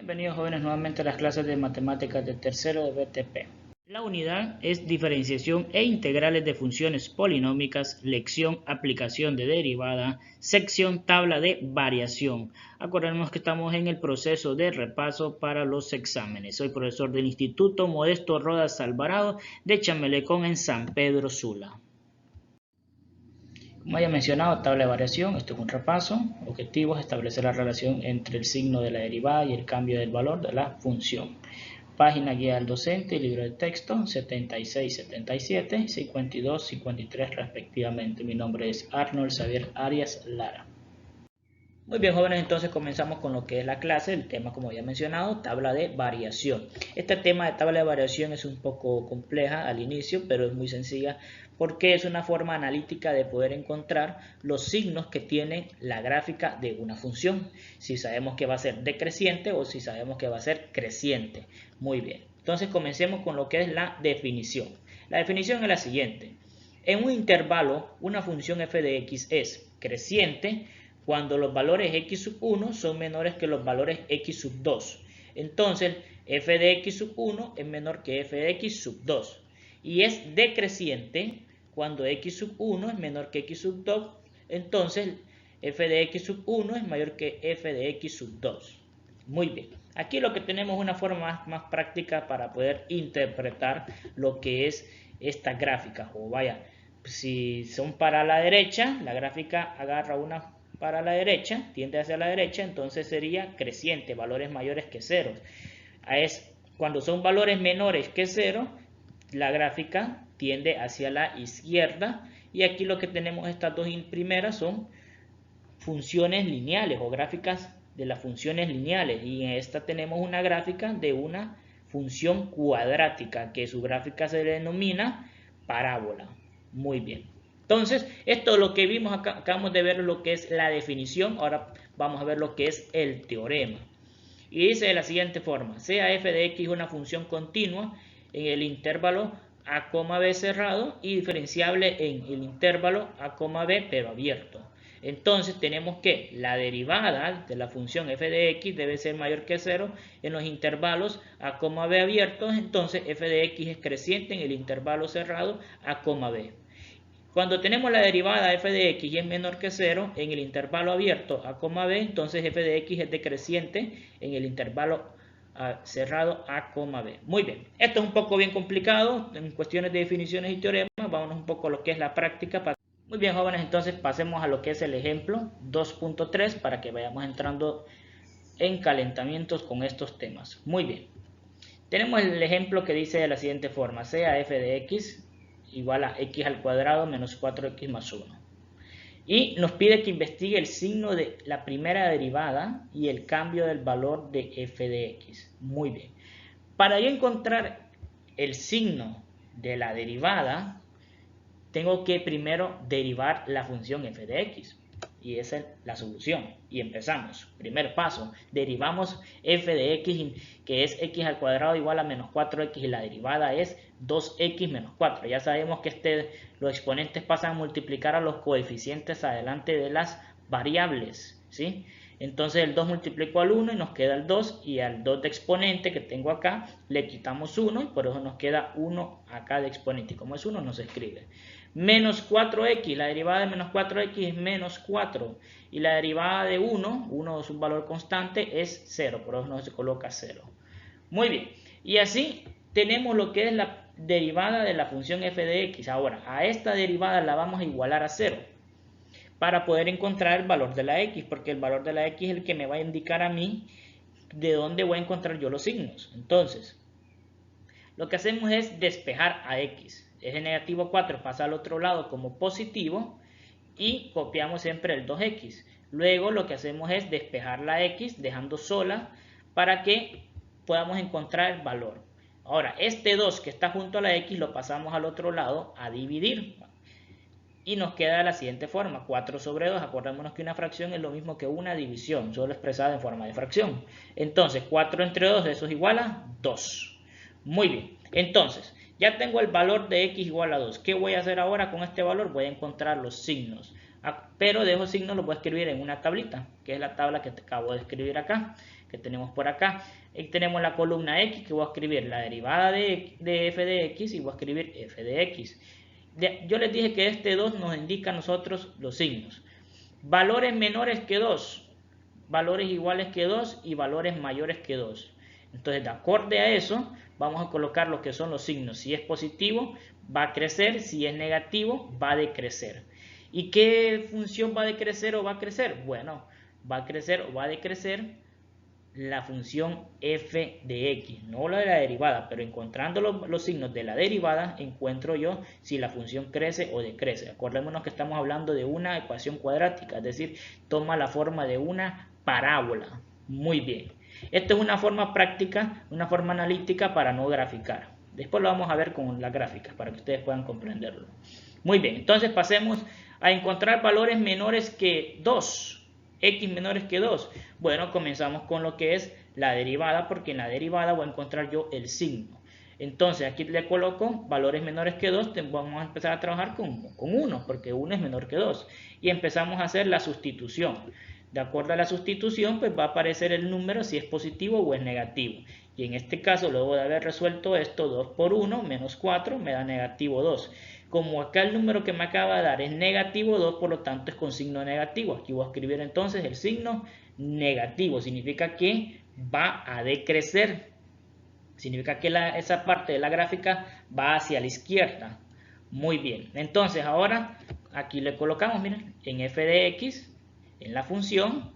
Bienvenidos jóvenes nuevamente a las clases de matemáticas de tercero de BTP. La unidad es diferenciación e integrales de funciones polinómicas, lección, aplicación de derivada, sección, tabla de variación. Acordemos que estamos en el proceso de repaso para los exámenes. Soy profesor del Instituto Modesto Rodas Alvarado de Chamelecón en San Pedro Sula. Como ya mencionado, tabla de variación, esto es un repaso. Objetivos: establecer la relación entre el signo de la derivada y el cambio del valor de la función. Página guía del docente, libro de texto 76, 77, 52, 53 respectivamente. Mi nombre es Arnold Xavier Arias Lara. Muy bien jóvenes, entonces comenzamos con lo que es la clase. El tema, como ya mencionado, tabla de variación. Este tema de tabla de variación es un poco compleja al inicio, pero es muy sencilla porque es una forma analítica de poder encontrar los signos que tiene la gráfica de una función. Si sabemos que va a ser decreciente o si sabemos que va a ser creciente. Muy bien, entonces comencemos con lo que es la definición. La definición es la siguiente. En un intervalo, una función f de x es creciente cuando los valores x sub 1 son menores que los valores x sub 2. Entonces, f de x sub 1 es menor que f de x sub 2. Y es decreciente cuando x sub 1 es menor que x sub 2. Entonces, f de x sub 1 es mayor que f de x sub 2. Muy bien. Aquí lo que tenemos es una forma más práctica para poder interpretar lo que es esta gráfica. O vaya, si son para la derecha, la gráfica agarra una para la derecha, tiende hacia la derecha, entonces sería creciente, valores mayores que 0. Cuando son valores menores que 0, la gráfica tiende hacia la izquierda. Y aquí lo que tenemos, estas dos primeras son funciones lineales o gráficas de las funciones lineales. Y en esta tenemos una gráfica de una función cuadrática, que su gráfica se denomina parábola. Muy bien. Entonces, esto es lo que vimos acá, acabamos de ver lo que es la definición, ahora vamos a ver lo que es el teorema. Y dice de la siguiente forma: sea f de x una función continua en el intervalo a, b cerrado y diferenciable en el intervalo a, b pero abierto. Entonces tenemos que la derivada de la función f de x debe ser mayor que 0 en los intervalos a, b abiertos. Entonces f de x es creciente en el intervalo cerrado a, b. Cuando tenemos la derivada f de x y es menor que 0 en el intervalo abierto a, b, entonces f de x es decreciente en el intervalo cerrado a, b. Muy bien, esto es un poco bien complicado en cuestiones de definiciones y teoremas. Vámonos un poco a lo que es la práctica. Muy bien jóvenes, entonces pasemos a lo que es el ejemplo 2.3 para que vayamos entrando en calentamientos con estos temas. Muy bien, tenemos el ejemplo que dice de la siguiente forma: sea f de x igual a x al cuadrado menos 4x más 1. Y nos pide que investigue el signo de la primera derivada y el cambio del valor de f de x. Muy bien. Para yo encontrar el signo de la derivada, tengo que primero derivar la función f de x. Y esa es la solución. Y empezamos. Primer paso, derivamos f de x, que es x al cuadrado igual a menos 4x, y la derivada es 2x menos 4. Ya sabemos que los exponentes pasan a multiplicar a los coeficientes adelante de las variables, ¿sí? Entonces el 2 multiplicó al 1 y nos queda el 2, y al 2 de exponente que tengo acá le quitamos 1 y por eso nos queda 1 acá de exponente, y como es 1 no se escribe. Menos 4x, la derivada de menos 4x es menos 4, y la derivada de 1 es un valor constante, es 0, por eso no se coloca 0. Muy bien, y así tenemos lo que es la derivada de la función f de x. Ahora, a esta derivada la vamos a igualar a 0 para poder encontrar el valor de la x, porque el valor de la x es el que me va a indicar a mí de dónde voy a encontrar yo los signos. Entonces, lo que hacemos es despejar a x. Es de negativo 4, pasa al otro lado como positivo y copiamos siempre el 2x. Luego lo que hacemos es despejar la x dejando sola para que podamos encontrar el valor. Ahora, este 2 que está junto a la x lo pasamos al otro lado a dividir. Y nos queda de la siguiente forma: 4 sobre 2. Acordémonos que una fracción es lo mismo que una división, solo expresada en forma de fracción. Entonces 4 entre 2, eso es igual a 2. Muy bien, entonces ya tengo el valor de x igual a 2. ¿Qué voy a hacer ahora con este valor? Voy a encontrar los signos. pero de esos signos los voy a escribir en una tablita, que es la tabla que te acabo de escribir acá, que tenemos por acá. Y tenemos la columna X, que voy a escribir la derivada de f de X y voy a escribir f de X. Yo les dije que este 2 nos indica a nosotros los signos. Valores menores que 2, valores iguales que 2 y valores mayores que 2. Entonces, de acorde a eso, vamos a colocar lo que son los signos. Si es positivo, va a crecer. Si es negativo, va a decrecer. ¿Y qué función va a decrecer o va a crecer? Bueno, va a crecer o va a decrecer la función f de x, no la de la derivada, pero encontrando los signos de la derivada, encuentro yo si la función crece o decrece. Acordémonos que estamos hablando de una ecuación cuadrática, es decir, toma la forma de una parábola. Muy bien. Esta es una forma práctica, una forma analítica para no graficar. Después lo vamos a ver con las gráficas para que ustedes puedan comprenderlo. Muy bien, entonces pasemos a encontrar valores menores que 2. X menores que 2. Bueno, comenzamos con lo que es la derivada, porque en la derivada voy a encontrar yo el signo. Entonces aquí le coloco valores menores que 2, vamos a empezar a trabajar con 1, porque 1 es menor que 2. Y empezamos a hacer la sustitución. De acuerdo a la sustitución, pues va a aparecer el número si es positivo o es negativo. Y en este caso, luego de haber resuelto esto, 2 por 1 menos 4 me da negativo 2. Como acá el número que me acaba de dar es negativo 2, por lo tanto es con signo negativo. Aquí voy a escribir entonces el signo negativo. Significa que va a decrecer. Significa que esa parte de la gráfica va hacia la izquierda. Muy bien. Entonces ahora aquí le colocamos, miren, en f de x, en la función,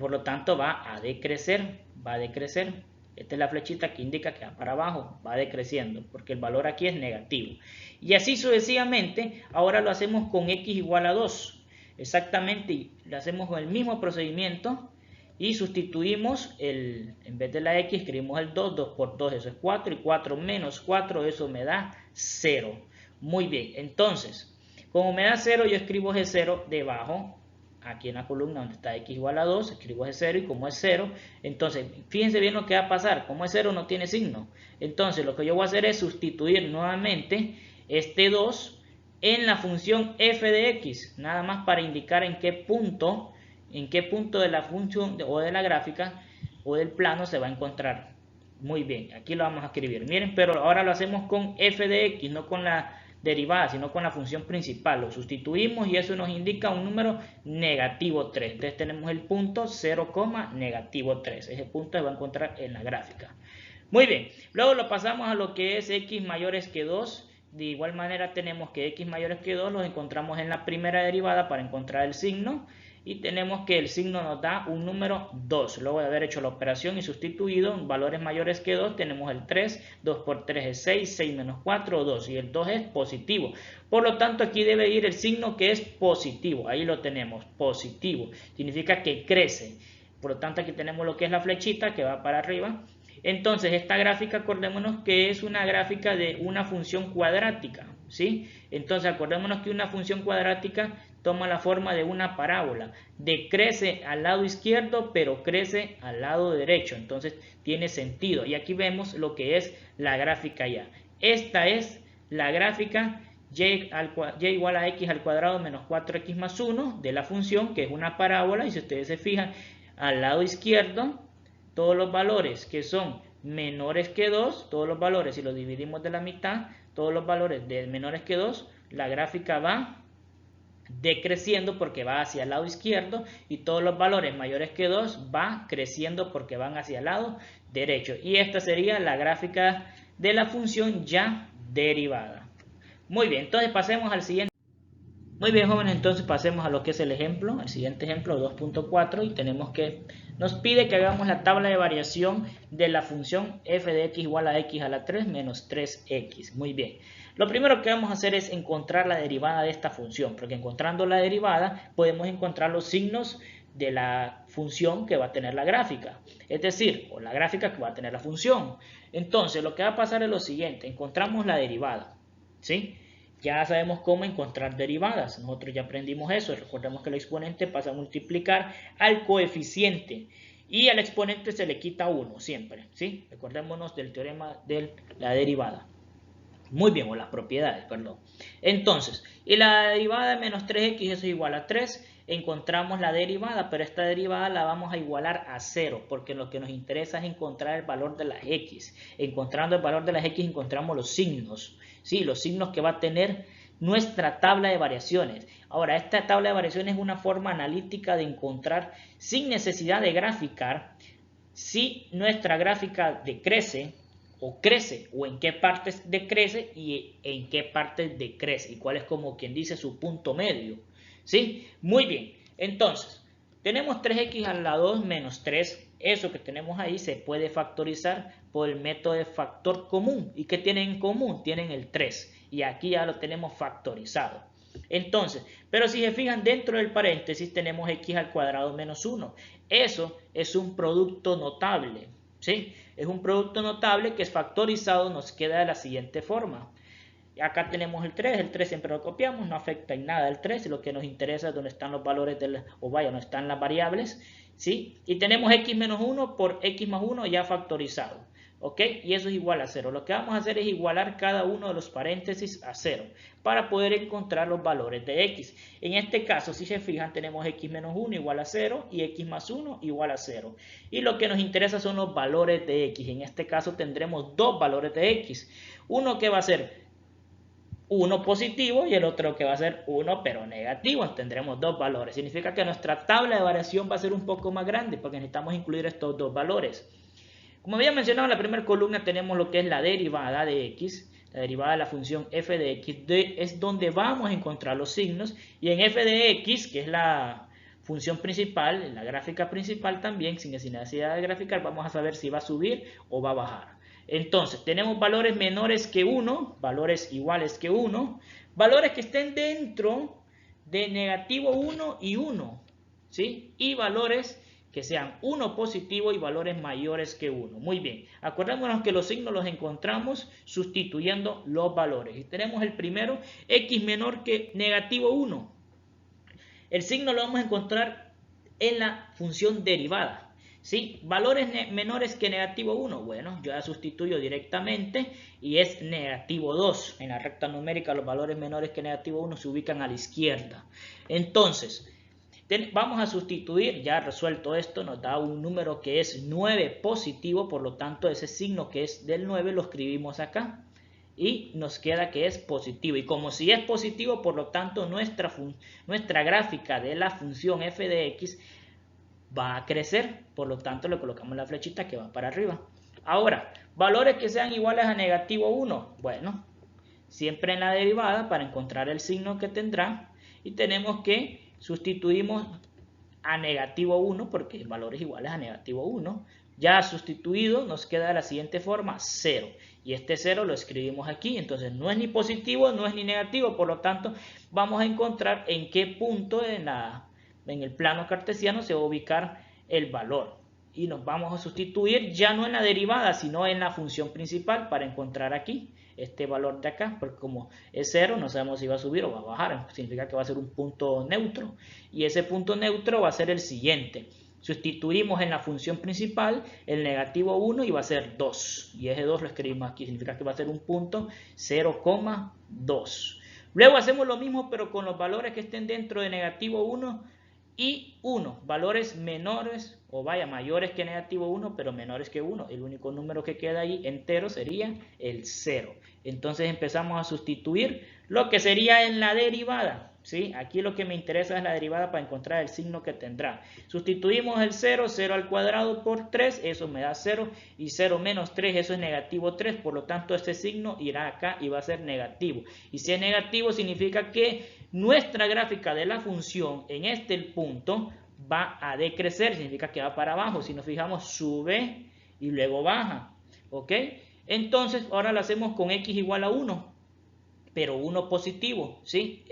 por lo tanto va a decrecer. Va a decrecer. Esta es la flechita que indica que va para abajo, va decreciendo, porque el valor aquí es negativo. Y así sucesivamente, ahora lo hacemos con x igual a 2. Exactamente, le hacemos con el mismo procedimiento y sustituimos, en vez de la x escribimos el 2, 2 por 2, eso es 4, y 4 menos 4, eso me da 0. Muy bien, entonces, como me da 0, yo escribo ese 0 debajo. Aquí en la columna donde está x igual a 2, escribo ese 0 y como es 0, entonces fíjense bien lo que va a pasar. Como es 0 no tiene signo. Entonces lo que yo voy a hacer es sustituir nuevamente este 2 en la función f de x, nada más para indicar en qué punto de la función o de la gráfica o del plano se va a encontrar. Muy bien, aquí lo vamos a escribir. Miren, pero ahora lo hacemos con f de x, no con la derivada, sino con la función principal. Lo sustituimos y eso nos indica un número negativo 3. Entonces tenemos el punto 0, negativo 3. Ese punto se va a encontrar en la gráfica. Muy bien, luego lo pasamos a lo que es x mayores que 2. De igual manera tenemos que x mayores que 2 los encontramos en la primera derivada para encontrar el signo. Y tenemos que el signo nos da un número 2. Luego de haber hecho la operación y sustituido valores mayores que 2, tenemos el 3. 2 por 3 es 6. 6 menos 4, 2. Y el 2 es positivo. Por lo tanto, aquí debe ir el signo que es positivo. Ahí lo tenemos, positivo. Significa que crece. Por lo tanto, aquí tenemos lo que es la flechita que va para arriba. Entonces, esta gráfica, acordémonos que es una gráfica de una función cuadrática, ¿sí? Entonces, acordémonos que una función cuadrática toma la forma de una parábola. Decrece al lado izquierdo, pero crece al lado derecho. Entonces, tiene sentido. Y aquí vemos lo que es la gráfica ya. Esta es la gráfica y igual a x al cuadrado menos 4x más 1 de la función, que es una parábola. Y si ustedes se fijan, al lado izquierdo, todos los valores que son menores que 2, todos los valores, si los dividimos de la mitad, todos los valores de menores que 2, la gráfica va decreciendo porque va hacia el lado izquierdo, y todos los valores mayores que 2 va creciendo porque van hacia el lado derecho. Y esta sería la gráfica de la función ya derivada. Muy bien, entonces pasemos al siguiente. Muy bien, jóvenes, entonces pasemos a lo que es el ejemplo, el siguiente ejemplo 2.4, y tenemos que, nos pide que hagamos la tabla de variación de la función f de x igual a x a la 3 menos 3x. Muy bien, lo primero que vamos a hacer es encontrar la derivada de esta función, porque encontrando la derivada podemos encontrar los signos de la función que va a tener la gráfica, es decir, o la gráfica que va a tener la función. Entonces lo que va a pasar es lo siguiente: encontramos la derivada, ¿sí? Ya sabemos cómo encontrar derivadas. Nosotros ya aprendimos eso. Recordemos que el exponente pasa a multiplicar al coeficiente. Y al exponente se le quita 1 siempre, ¿sí? Recordémonos del teorema de la derivada. Muy bien, o las propiedades, perdón. Entonces, y la derivada de menos 3x, eso es igual a 3. Encontramos la derivada, pero esta derivada la vamos a igualar a 0, porque lo que nos interesa es encontrar el valor de las x. Encontrando el valor de las x encontramos los signos, ¿sí? Los signos que va a tener nuestra tabla de variaciones. Ahora, esta tabla de variaciones es una forma analítica de encontrar, sin necesidad de graficar, si nuestra gráfica decrece o crece, o en qué partes decrece y en qué partes decrece, y cuál es, como quien dice, su punto medio. ¿Sí? Muy bien. Entonces, tenemos 3x a la 2 menos 3. Eso que tenemos ahí se puede factorizar por el método de factor común. ¿Y qué tienen en común? Tienen el 3. Y aquí ya lo tenemos factorizado. Entonces, pero si se fijan, dentro del paréntesis tenemos x al cuadrado menos 1. Eso es un producto notable, ¿sí? Es un producto notable que es factorizado, nos queda de la siguiente forma. Acá tenemos el 3 siempre lo copiamos, no afecta en nada el 3, lo que nos interesa es donde están los valores, donde están las variables, ¿sí? Y tenemos x menos 1 por x más 1 ya factorizado, ¿ok? Y eso es igual a 0. Lo que vamos a hacer es igualar cada uno de los paréntesis a 0 para poder encontrar los valores de x. En este caso, si se fijan, tenemos x menos 1 igual a 0 y x más 1 igual a 0. Y lo que nos interesa son los valores de x. En este caso tendremos dos valores de x. Uno que va a ser 1 positivo y el otro que va a ser 1 pero negativo. Tendremos dos valores. Significa que nuestra tabla de variación va a ser un poco más grande porque necesitamos incluir estos dos valores. Como había mencionado, en la primera columna tenemos lo que es la derivada de x. La derivada de la función f de x es donde vamos a encontrar los signos. Y en f de x, que es la función principal, la gráfica principal también, sin necesidad de graficar, vamos a saber si va a subir o va a bajar. Entonces, tenemos valores menores que 1, valores iguales que 1, valores que estén dentro de negativo 1 y 1, ¿sí? Y valores que sean 1 positivo y valores mayores que 1. Muy bien, acordémonos que los signos los encontramos sustituyendo los valores. Y tenemos el primero, x menor que negativo 1. El signo lo vamos a encontrar en la función derivada. ¿Sí? Valores menores que negativo 1. Bueno, yo ya sustituyo directamente y es negativo 2. En la recta numérica los valores menores que negativo 1 se ubican a la izquierda. Entonces, vamos a sustituir, ya resuelto esto, nos da un número que es 9 positivo, por lo tanto ese signo que es del 9 lo escribimos acá. Y nos queda que es positivo. Y como si es positivo, por lo tanto nuestra gráfica de la función f de x va a crecer, por lo tanto le colocamos la flechita que va para arriba. Ahora, valores que sean iguales a negativo 1, bueno, siempre en la derivada para encontrar el signo que tendrá, y tenemos que sustituimos a negativo 1 porque el valor es igual a negativo 1. Ya sustituido nos queda de la siguiente forma, 0. Y este 0 lo escribimos aquí, entonces no es ni positivo, no es ni negativo, por lo tanto vamos a encontrar en qué punto en el plano cartesiano se va a ubicar el valor. Y nos vamos a sustituir ya no en la derivada, sino en la función principal para encontrar aquí este valor de acá, porque como es 0, no sabemos si va a subir o va a bajar, significa que va a ser un punto neutro. Y ese punto neutro va a ser el siguiente. Sustituimos en la función principal el negativo 1 y va a ser 2. Y ese 2 lo escribimos aquí, significa que va a ser un punto 0,2. Luego hacemos lo mismo pero con los valores que estén dentro de negativo 1 y 1, valores menores o mayores que negativo 1 pero menores que 1. El único número que queda ahí entero sería el 0. Entonces empezamos a sustituir lo que sería en la derivada. ¿Sí? Aquí lo que me interesa es la derivada para encontrar el signo que tendrá. Sustituimos el 0, 0 al cuadrado por 3, eso me da 0, y 0 menos 3, eso es negativo 3, por lo tanto este signo irá acá y va a ser negativo. Y si es negativo significa que nuestra gráfica de la función en este punto va a decrecer, significa que va para abajo. Si nos fijamos, sube y luego baja, ¿ok? Entonces ahora lo hacemos con x igual a 1. Pero 1 positivo, ¿sí?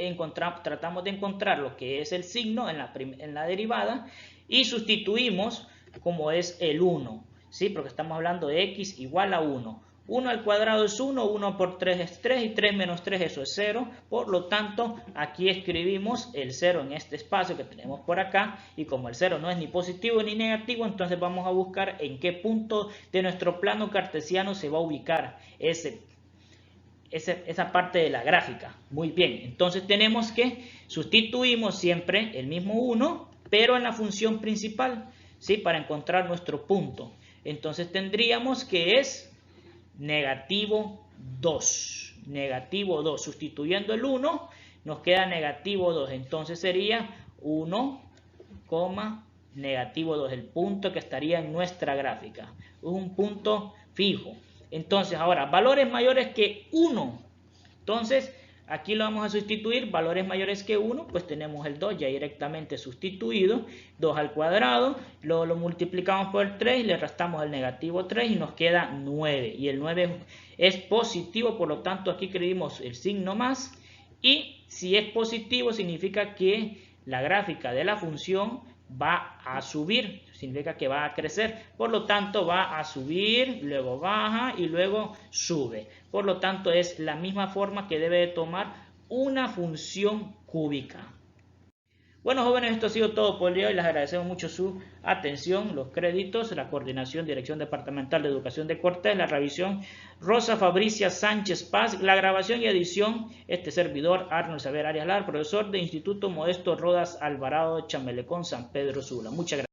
Tratamos de encontrar lo que es el signo en la derivada y sustituimos como es el 1, ¿sí? Porque estamos hablando de x igual a 1. 1 al cuadrado es 1, 1 por 3 es 3 y 3 menos 3 eso es 0. Por lo tanto, aquí escribimos el 0 en este espacio que tenemos por acá y como el 0 no es ni positivo ni negativo, entonces vamos a buscar en qué punto de nuestro plano cartesiano se va a ubicar esa parte de la gráfica. Muy bien, entonces tenemos que sustituimos siempre el mismo 1, pero en la función principal, ¿sí? Para encontrar nuestro punto. Entonces tendríamos que es negativo 2. Negativo 2. Sustituyendo el 1, nos queda negativo 2. Entonces sería 1, negativo 2. El punto que estaría en nuestra gráfica. Es un punto fijo. Entonces ahora, valores mayores que 1. Entonces, aquí lo vamos a sustituir. Valores mayores que 1, pues tenemos el 2 ya directamente sustituido. 2 al cuadrado, luego lo multiplicamos por el 3 y le restamos el negativo 3 y nos queda 9. Y el 9 es positivo, por lo tanto aquí escribimos el signo más. Y si es positivo significa que la gráfica de la función va a subir, significa que va a crecer, por lo tanto va a subir, luego baja y luego sube. Por lo tanto es la misma forma que debe de tomar una función cúbica. Bueno, jóvenes, esto ha sido todo por el día de hoy. Les agradecemos mucho su atención, los créditos, la coordinación, Dirección Departamental de Educación de Cortés, la revisión Rosa Fabricia Sánchez Paz, la grabación y edición, este servidor Arnold Xavier Arias Lar, profesor de Instituto Modesto Rodas Alvarado, Chamelecón, San Pedro Sula. Muchas gracias.